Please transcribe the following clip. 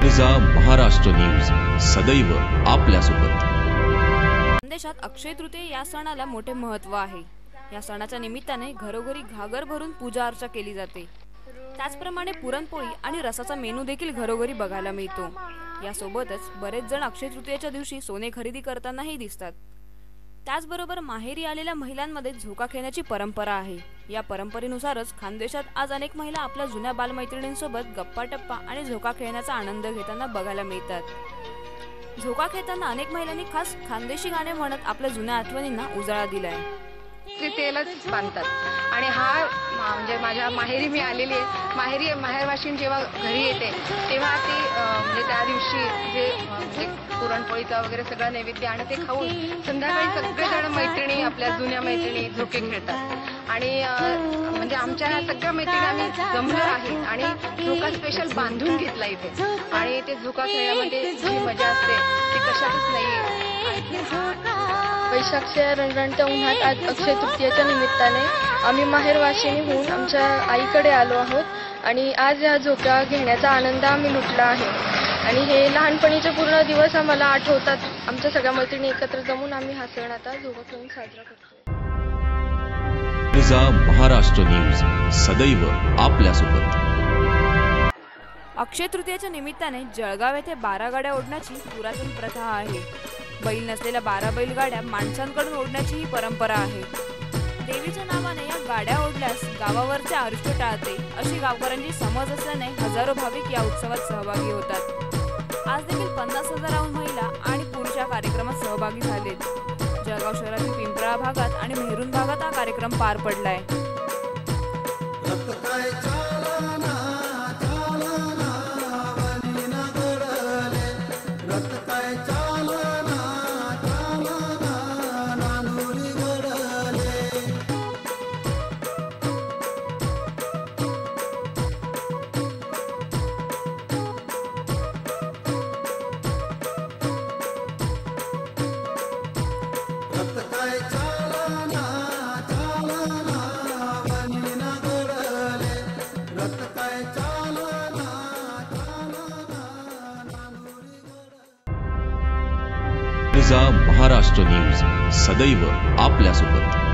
Mirza Maharashtra news सदैव आपल्यासोबत। देशात अक्षय तृतीया या सणाला मोठे महत्त्व आहे। या सणाच्या निमित्ताने घरोघरी घागर भरून पूजा अर्चा केली जाते। त्याचप्रमाणे पुरणपोळी आणि रसाचा मेनू देखील घरोघरी बघायला मिळतो। यासोबतच बरेच जण अक्षय तृतीयेच्या दिवशी सोने खरेदी करतानाही दिसतात। त्याचबरोबर माहेरी आलेल्या महिलांमध्ये झोका खेळण्याची परंपरा आहे। या परंपरेनुसारच खानदेशात आज अनेक महिला आपल्या जुन्या बालमैत्रिणींसोबत गप्पा टप्पा आणि झोका खेळण्याचा आनंद घेताना बघायला मिळतात। झोका खेळताना अनेक महिलांनी खास खानदेशी गाणे म्हणत आपल्या जुन्या आठवणींना उजाळा दिलाय। तृतीयेलाच बांधतात आणि हा म्हणजे माझ्या माहेरी मी आलेली आहे। माहेरवाशीन जेव्हा घरी येते तेव्हा ती म्हणजे त्या दिवशी जे पुरणपोळीचा वगैरे सगळं नैवेद्य आणि ते खाऊन संध्याकाळी सगळेजण मैत्रिणी आपल्या जुन्या मैत्रिणी झोके खेळतात आणि म्हणजे आमच्या ह्या सगळ्या मैत्रिणी आम्ही जमलो आहेत आणि झोका स्पेशल बांधून घेतला इथे आणि ते झोका खेळण्यामध्ये जी मजा असते ती कशातच नाही। वैशाखच्या रणरणत्या उन्हात आज अक्षय तृतीयेच्या निमित्ताने आम्ही माहेरवाशिनी होऊन आमच्या आईकडे आलो आहोत आणि आज या झोका घेण्याचा आनंद आम्ही लुटला आहे आणि हे लहानपणीचे पूर्ण दिवस आम्हाला आठवतात। आमच्या सगळ्या मैत्रिणी एकत्र जमून आम्ही हा सण आता झोका खेळून साजरा करतो। मिर्झा महाराष्ट्र न्यूज सदैव आपल्यासोबत। अक्षय तृतीयेच्या निमित्ताने जळगाव येथे 12 गाड्या ओढण्याची पुरातन प्रथा आहे। बैल नसलेल्या 12 बैलगाड्या माणसांकडून ओढण्याची ही परंपरा आहे। देवीच्या नावाने या गाड्या ओढल्यास गावावरचे अरिष्ट टाळते अशी गावकऱ्यांची समज असल्याने हजारो भाविक या उत्सवात सहभागी होतात। आज देखील 50,000 महिला आणि पुरुष या कार्यक्रमात सहभागी झालेत। जळगाव शहरातील पिंपळा भागात आणि मेहरून भागात हा कार्यक्रम पार पडलाय। मिर्झा महाराष्ट्र न्यूज सदैव आपल्यासोबत।